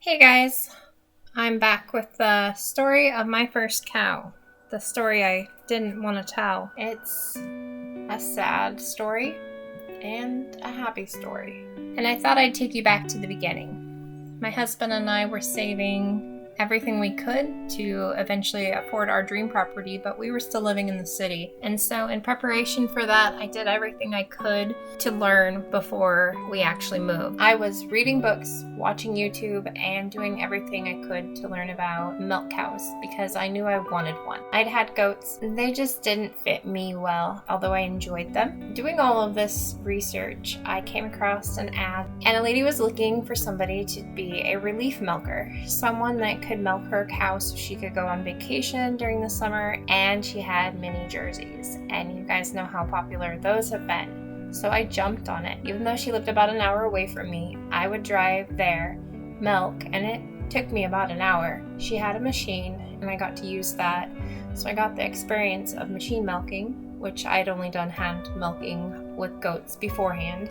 Hey guys, I'm back with the story of my first cow. The story I didn't want to tell. It's a sad story and a happy story. And I thought I'd take you back to the beginning. My husband and I were saving everything we could to eventually afford our dream property, but we were still living in the city. And so in preparation for that, I did everything I could to learn before we actually moved. I was reading books, watching YouTube, and doing everything I could to learn about milk cows because I knew I wanted one. I'd had goats, and they just didn't fit me well, although I enjoyed them. Doing all of this research, I came across an ad, and a lady was looking for somebody to be a relief milker, someone that could milk her cow so she could go on vacation during the summer, and she had mini jerseys, and you guys know how popular those have been. So I jumped on it. Even though she lived about an hour away from me, I would drive there, milk, and it took me about an hour. She had a machine, and I got to use that. So I got the experience of machine milking, which I'd only done hand milking with goats beforehand,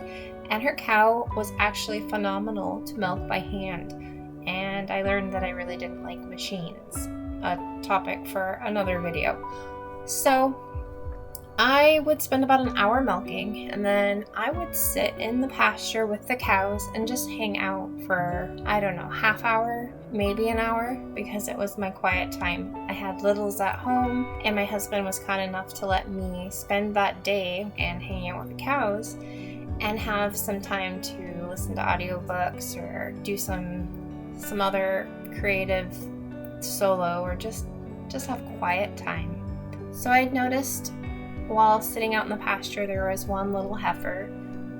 and her cow was actually phenomenal to milk by hand. And I learned that I really didn't like machines, a topic for another video. So I would spend about an hour milking, and then I would sit in the pasture with the cows and just hang out for, I don't know, half hour, maybe an hour, because it was my quiet time. I had littles at home, and my husband was kind enough to let me spend that day and hang out with the cows and have some time to listen to audiobooks or do some other creative solo or just have quiet time. So I'd noticed while sitting out in the pasture there was one little heifer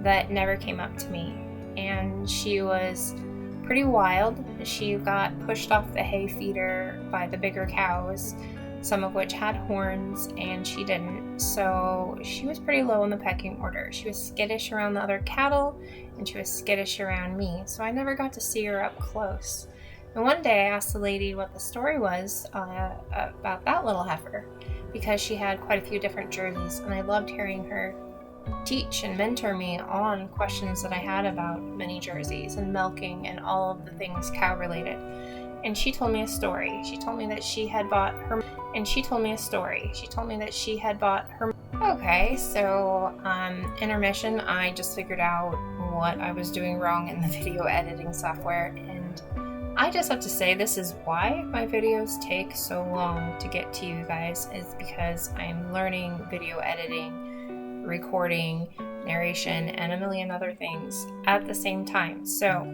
that never came up to me, and she was pretty wild. She got pushed off the hay feeder by the bigger cows, some of which had horns and she didn't, so she was pretty low in the pecking order. She was skittish around the other cattle and she was skittish around me, so I never got to see her up close. And one day I asked the lady what the story was about that little heifer, because she had quite a few different jerseys, and I loved hearing her teach and mentor me on questions that I had about mini jerseys and milking and all of the things cow related. And she told me a story. She told me that she had bought her Okay, so intermission, I just figured out what I was doing wrong in the video editing software, and I just have to say this is why my videos take so long to get to you guys, is because I'm learning video editing, recording, narration, and a million other things at the same time. So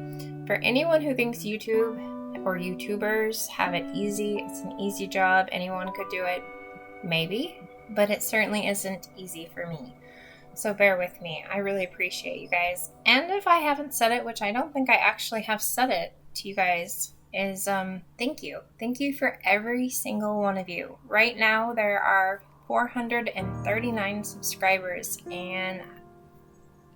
for anyone who thinks YouTube or YouTubers have it easy, it's an easy job, anyone could do it, maybe, but it certainly isn't easy for me. So bear with me. I really appreciate you guys. And if I haven't said it, which I don't think I actually have said it to you guys, is thank you. Thank you for every single one of you. Right now there are 439 subscribers, and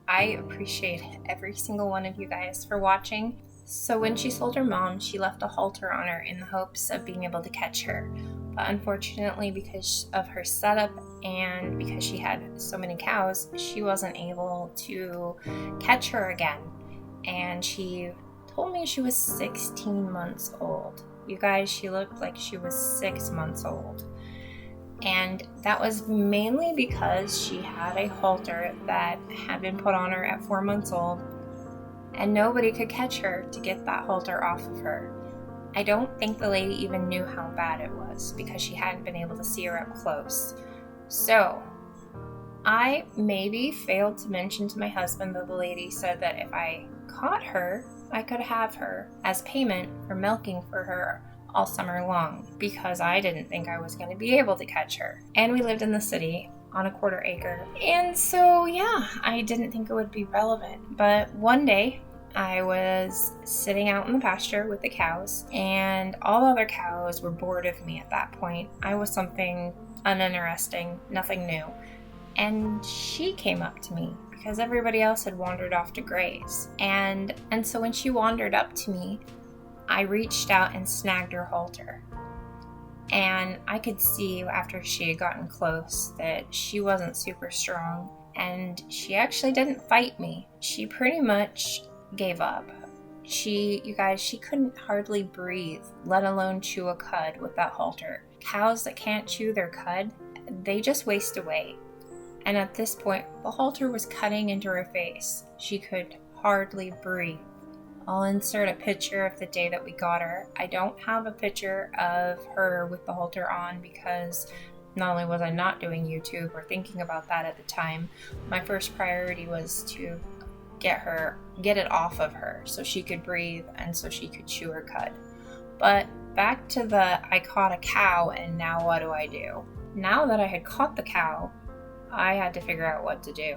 I appreciate every single one of you guys for watching. So when she sold her mom, she left a halter on her in the hopes of being able to catch her. But unfortunately, because of her setup and because she had so many cows, she wasn't able to catch her again. And she told me she was 16 months old. You guys, she looked like she was 6 months old. And that was mainly because she had a halter that had been put on her at 4 months old, and nobody could catch her to get that halter off of her. I don't think the lady even knew how bad it was because she hadn't been able to see her up close. So I maybe failed to mention to my husband that the lady said that if I caught her, I could have her as payment for milking for her all summer long, because I didn't think I was going to be able to catch her. And we lived in the city on a quarter acre. And so, yeah, I didn't think it would be relevant. But one day I was sitting out in the pasture with the cows, and all the other cows were bored of me at that point. I was something uninteresting, nothing new. And she came up to me because everybody else had wandered off to graze. And so when she wandered up to me, I reached out and snagged her halter. And I could see after she had gotten close that she wasn't super strong, and she actually didn't fight me. She pretty much gave up. You guys, she couldn't hardly breathe, let alone chew a cud with that halter. Cows that can't chew their cud, they just waste away. And at this point, the halter was cutting into her face. She could hardly breathe. I'll insert a picture of the day that we got her. I don't have a picture of her with the halter on because not only was I not doing YouTube or thinking about that at the time, my first priority was to get it off of her so she could breathe and so she could chew her cud. But back to I caught a cow, and now what do I do? Now that I had caught the cow, I had to figure out what to do.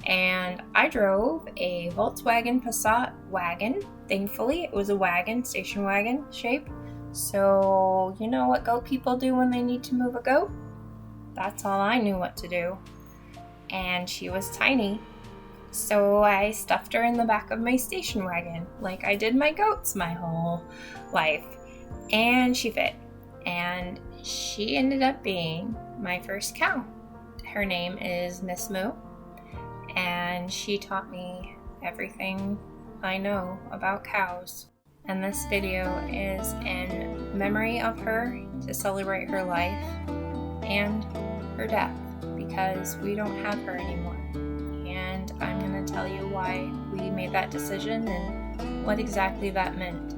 And I drove a Volkswagen Passat wagon. Thankfully, it was a wagon, station wagon shape. So, you know what goat people do when they need to move a goat? That's all I knew what to do. And she was tiny. So I stuffed her in the back of my station wagon, like I did my goats my whole life. And she fit. And she ended up being my first cow. Her name is Miss Moo. And she taught me everything I know about cows. And this video is in memory of her, to celebrate her life and her death, because we don't have her anymore. And I'm going to tell you why we made that decision and what exactly that meant.